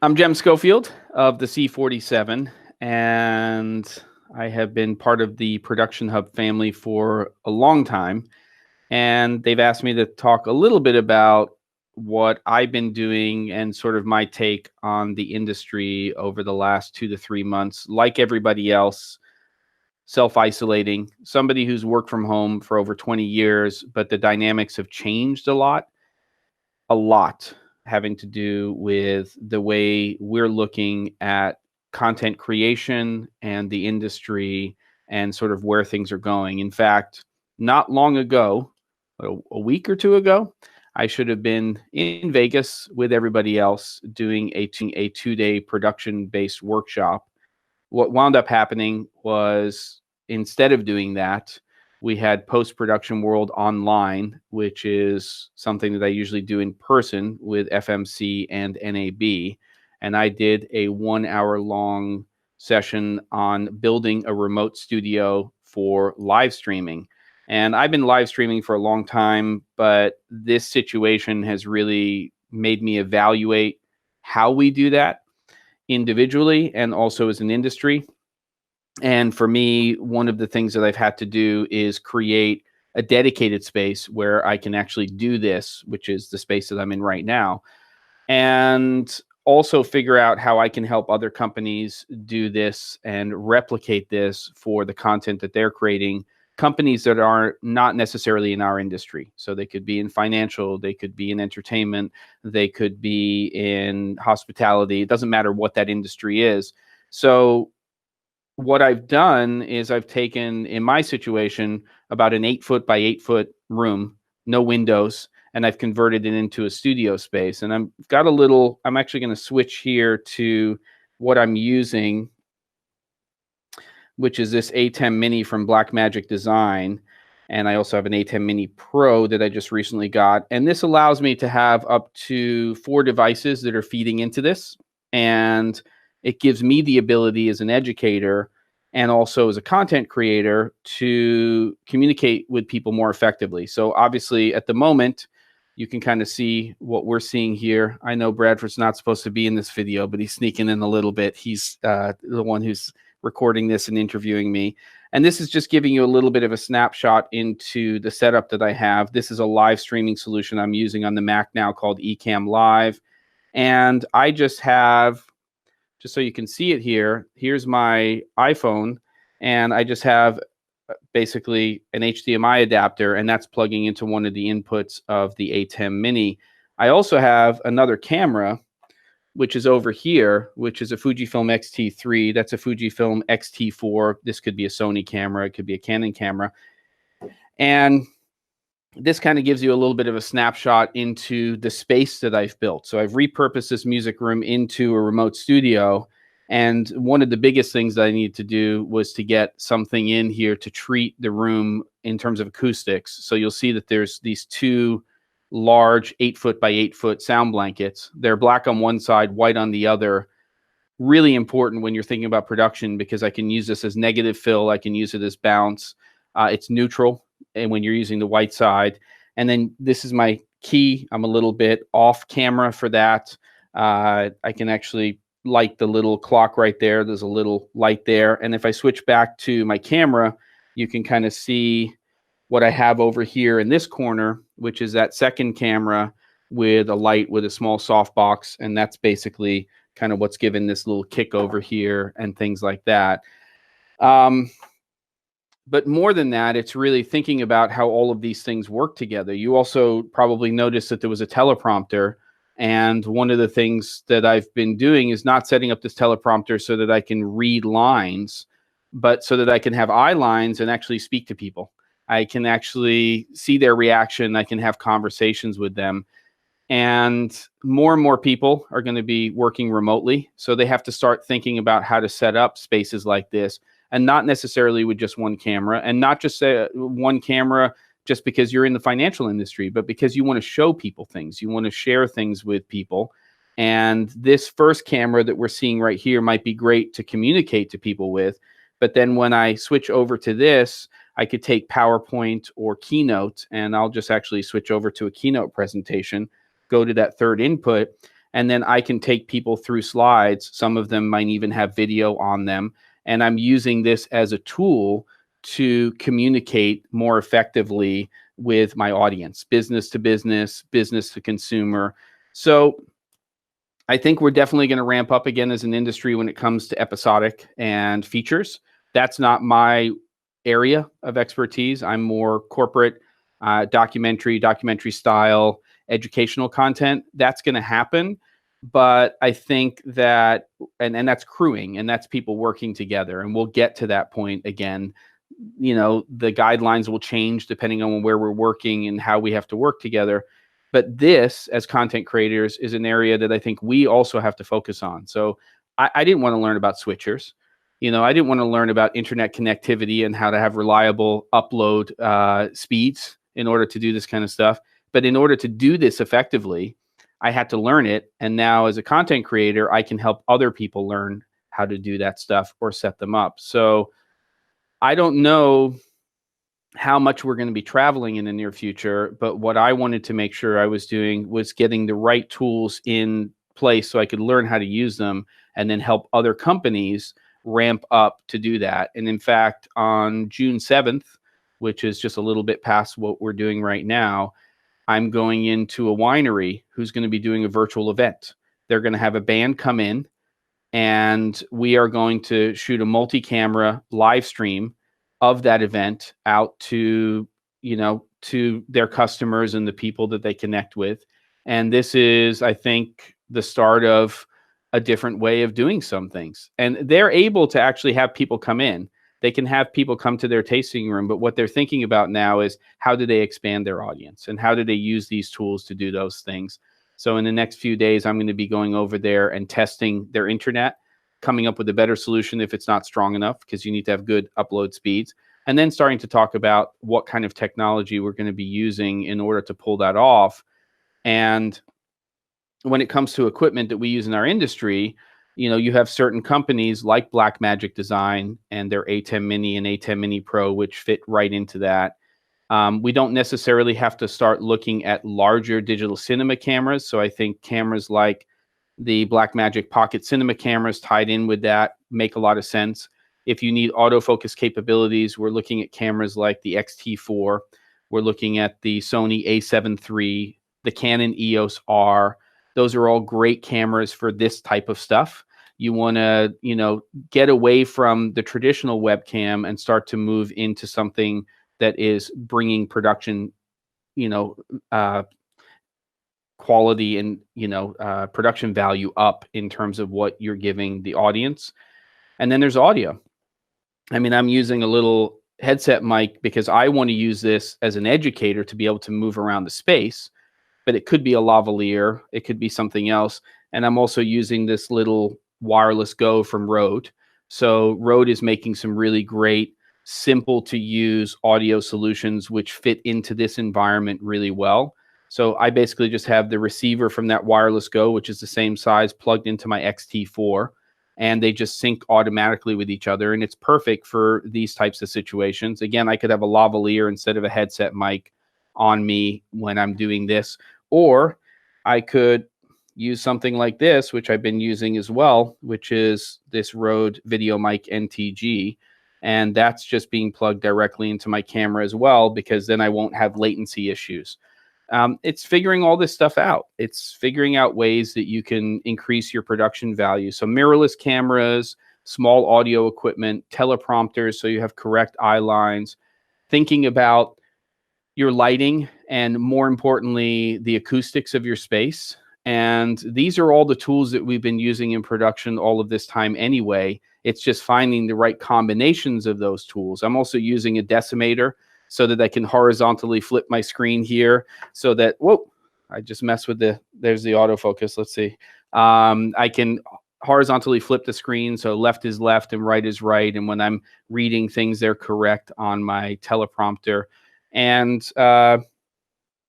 I'm Jem Schofield of theC47, and I have been part of the Production Hub family for a long time. And they've asked me to talk a little bit about what I've been doing and sort of my take on the industry over the last 2 to 3 months. Like everybody else, self-isolating, somebody who's worked from home for over 20 years, but the dynamics have changed a lot, having to do with the way we're looking at content creation and the industry and sort of where things are going. In fact, not long ago, a week or two ago, I should have been in Vegas with everybody else doing a 2-day production based workshop. What wound up happening was, instead of doing that, we had post-production world online, which is something that I usually do in person with FMC and NAB. And I did a 1 hour long session on building a remote studio for live streaming. And I've been live streaming for a long time, but this situation has really made me evaluate how we do that individually and also as an industry. And for me, one of the things that I've had to do is create a dedicated space where I can actually do this, which is the space that I'm in right now, and also figure out how I can help other companies do this and replicate this for the content that they're creating. Companies that are not necessarily in our industry. So they could be in financial, they could be in entertainment, they could be in hospitality. It doesn't matter what that industry is. So what I've done is I've taken, in my situation, about an 8 foot by 8 foot room, no windows, and I've converted it into a studio space. And I'm actually going to switch here to what I'm using, which is this ATEM Mini from Blackmagic Design. And I also have an ATEM Mini Pro that I just recently got. And this allows me to have up to 4 devices that are feeding into this. And it gives me the ability as an educator and also as a content creator to communicate with people more effectively. So obviously at the moment, you can kind of see what we're seeing here. I know Bradford's not supposed to be in this video, but he's sneaking in a little bit. He's the one who's recording this and interviewing me. And this is just giving you a little bit of a snapshot into the setup that I have. This is a live streaming solution I'm using on the Mac now called Ecamm Live. And I just have, just so you can see it here, here's my iPhone, and I just have basically an HDMI adapter, and that's plugging into one of the inputs of the ATEM Mini. I also have another camera, which is over here, which is a Fujifilm X-T3. That's a Fujifilm X-T4. This could be a Sony camera. It could be a Canon camera. And this kind of gives you a little bit of a snapshot into the space that I've built. So I've repurposed this music room into a remote studio. And one of the biggest things that I needed to do was to get something in here to treat the room in terms of acoustics. So you'll see that there's these 2 large 8 foot by 8 foot sound blankets. They're black on one side, white on the other. Really important when you're thinking about production, because I can use this as negative fill. I can use it as bounce. It's neutral, and when you're using the white side. And then this is my key. I'm a little bit off camera for that. I can actually light the little clock right there. There's a little light there. And if I switch back to my camera, you can kind of see what I have over here in this corner, which is that second camera with a light with a small softbox. And that's basically kind of what's given this little kick over here and things like that. But more than that, it's really thinking about how all of these things work together. You also probably noticed that there was a teleprompter. And one of the things that I've been doing is not setting up this teleprompter so that I can read lines, but so that I can have eye lines and actually speak to people. I can actually see their reaction. I can have conversations with them. And more people are going to be working remotely. So they have to start thinking about how to set up spaces like this, and not necessarily with just one camera, and not just one camera just because you're in the financial industry, but because you want to show people things. You want to share things with people. And this first camera that we're seeing right here might be great to communicate to people with. But then when I switch over to this, I could take PowerPoint or Keynote, and I'll just actually switch over to a Keynote presentation, go to that third input, and then I can take people through slides. Some of them might even have video on them, and I'm using this as a tool to communicate more effectively with my audience, business to business, business to consumer. So I think we're definitely going to ramp up again as an industry when it comes to episodic and features. That's not my area of expertise. I'm more corporate, documentary style, educational content. That's going to happen. But I think that, and that's crewing, and that's people working together. And we'll get to that point again. You know, the guidelines will change depending on where we're working and how we have to work together. But this, as content creators, is an area that I think we also have to focus on. So I didn't want to learn about switchers. You know, I didn't want to learn about internet connectivity and how to have reliable upload speeds in order to do this kind of stuff. But in order to do this effectively, I had to learn it. And now as a content creator, I can help other people learn how to do that stuff or set them up. So I don't know how much we're going to be traveling in the near future, but what I wanted to make sure I was doing was getting the right tools in place so I could learn how to use them and then help other companies ramp up to do that. And in fact, on June 7th, which is just a little bit past what we're doing right now, I'm going into a winery who's going to be doing a virtual event. They're going to have a band come in, and we are going to shoot a multi-camera live stream of that event out to, you know, to their customers and the people that they connect with. And this is, I think, the start of a different way of doing some things. And they're able to actually have people come in. They can have people come to their tasting room, but what they're thinking about now is how do they expand their audience and how do they use these tools to do those things? So in the next few days, I'm going to be going over there and testing their internet, coming up with a better solution if it's not strong enough, because you need to have good upload speeds, and then starting to talk about what kind of technology we're going to be using in order to pull that off. And when it comes to equipment that we use in our industry, you know, you have certain companies like Blackmagic Design and their A10 Mini and A10 Mini Pro, which fit right into that. We don't necessarily have to start looking at larger digital cinema cameras. So I think cameras like the Blackmagic Pocket Cinema cameras tied in with that make a lot of sense. If you need autofocus capabilities, we're looking at cameras like the X-T4. We're looking at the Sony a7 III, the Canon EOS R. Those are all great cameras for this type of stuff. You want to, you know, get away from the traditional webcam and start to move into something that is bringing production, you know, quality and, you know, production value up in terms of what you're giving the audience. And then there's audio. I mean, I'm using a little headset mic because I want to use this as an educator to be able to move around the space, but it could be a lavalier, it could be something else. And I'm also using this little wireless Go from Rode. So Rode is making some really great, simple to use audio solutions which fit into this environment really well. So I basically just have the receiver from that wireless Go, which is the same size, plugged into my X-T4, and they just sync automatically with each other. And it's perfect for these types of situations. Again, I could have a lavalier instead of a headset mic on me when I'm doing this, or I could use something like this, which I've been using as well, which is this Rode VideoMic NTG. And that's just being plugged directly into my camera as well, because then I won't have latency issues. It's figuring all this stuff out. It's figuring out ways that you can increase your production value. So mirrorless cameras, small audio equipment, teleprompters, so you have correct eye lines, thinking about your lighting, and more importantly, the acoustics of your space. And these are all the tools that we've been using in production all of this time anyway. It's just finding the right combinations of those tools. I'm also using a decimator so that I can horizontally flip my screen here so that, whoa, I just messed with there's the autofocus. Let's see. I can horizontally flip the screen so left is left and right is right. And when I'm reading things, they're correct on my teleprompter. And,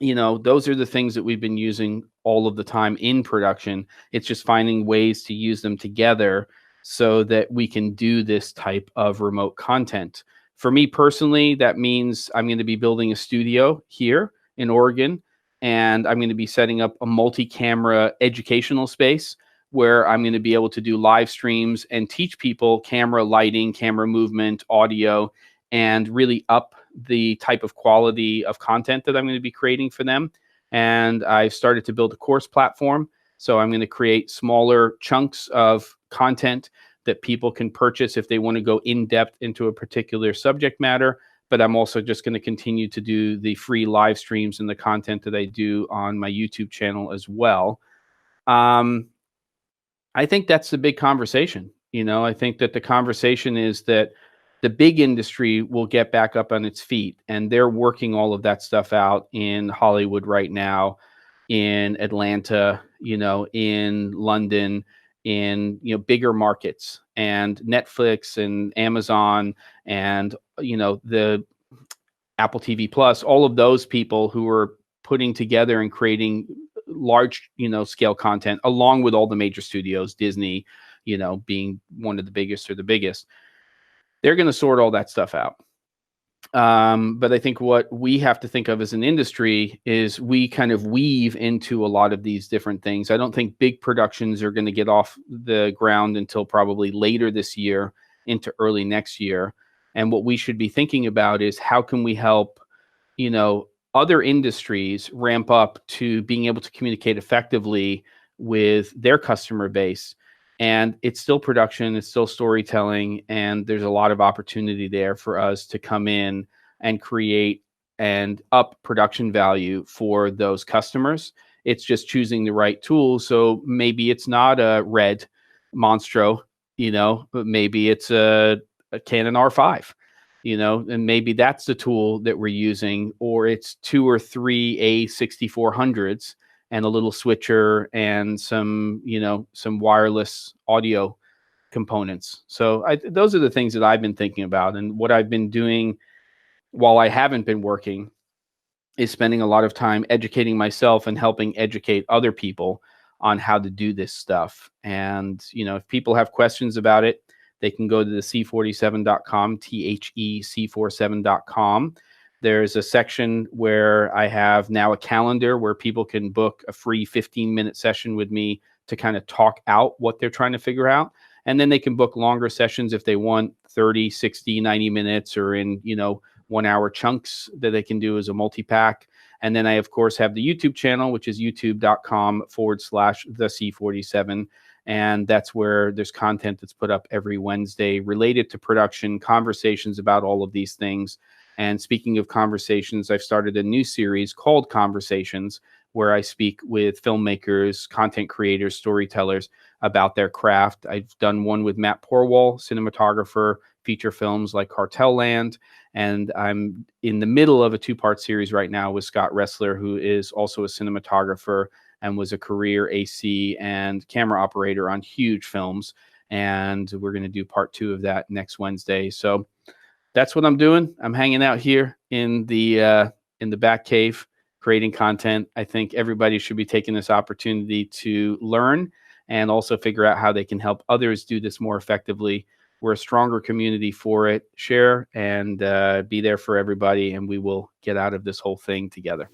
you know, those are the things that we've been using all of the time in production. It's just finding ways to use them together so that we can do this type of remote content. For me personally, that means I'm going to be building a studio here in Oregon, and I'm going to be setting up a multi-camera educational space where I'm going to be able to do live streams and teach people camera lighting, camera movement, audio, and really up the type of quality of content that I'm going to be creating for them. And I've started to build a course platform. So I'm going to create smaller chunks of content that people can purchase if they want to go in depth into a particular subject matter. But I'm also just going to continue to do the free live streams and the content that I do on my YouTube channel as well. I think that's the big conversation. I think that the conversation is that the big industry will get back up on its feet, and they're working all of that stuff out in Hollywood right now, in Atlanta, in London, in bigger markets, and Netflix and Amazon and the Apple TV Plus, all of those people who are putting together and creating large scale content along with all the major studios, Disney being one of the biggest or the biggest. They're going to sort all that stuff out. But I think what we have to think of as an industry is we kind of weave into a lot of these different things. I don't think big productions are going to get off the ground until probably later this year into early next year. And what we should be thinking about is how can we help, other industries ramp up to being able to communicate effectively with their customer base. And it's still production, it's still storytelling, and there's a lot of opportunity there for us to come in and create and up production value for those customers. It's just choosing the right tool. So maybe it's not a Red Monstro, but maybe it's a Canon R5, and maybe that's the tool that we're using, or it's 2 or 3 A6400s and a little switcher and some wireless audio components. So those are the things that I've been thinking about. And what I've been doing while I haven't been working is spending a lot of time educating myself and helping educate other people on how to do this stuff. And, if people have questions about it, they can go to theC47.com, THEC47.com. There's a section where I have now a calendar where people can book a free 15-minute session with me to kind of talk out what they're trying to figure out. And then they can book longer sessions if they want 30, 60, 90 minutes or in, 1-hour chunks that they can do as a multi-pack. And then I, of course, have the YouTube channel, which is youtube.com/theC47. And that's where there's content that's put up every Wednesday related to production, conversations about all of these things. And speaking of conversations, I've started a new series called Conversations, where I speak with filmmakers, content creators, storytellers about their craft. I've done one with Matt Porwall, cinematographer, feature films like Cartel Land. And I'm in the middle of a 2-part series right now with Scott Ressler, who is also a cinematographer and was a career AC and camera operator on huge films. And we're going to do part 2 of that next Wednesday. So that's what I'm doing. I'm hanging out here in the back cave, creating content. I think everybody should be taking this opportunity to learn and also figure out how they can help others do this more effectively. We're a stronger community for it. Share and be there for everybody, and we will get out of this whole thing together.